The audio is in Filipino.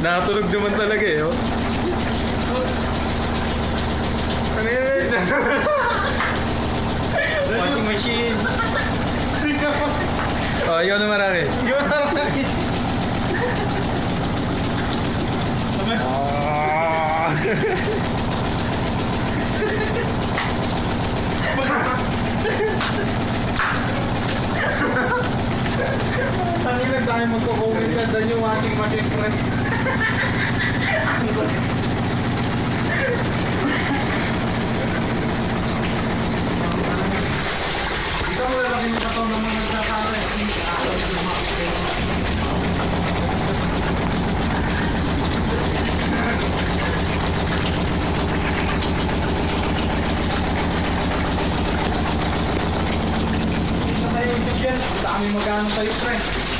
Nakatulog naman talaga eh. Oh. Ano yan? Washing machine. Oh, ikaw naman rin. Tangilan tayo magko-comment ka doon yung washing machine, friend. Ikaw mo lalaki yung katong naman nagkakara. Dami magkano sa'yo, friend.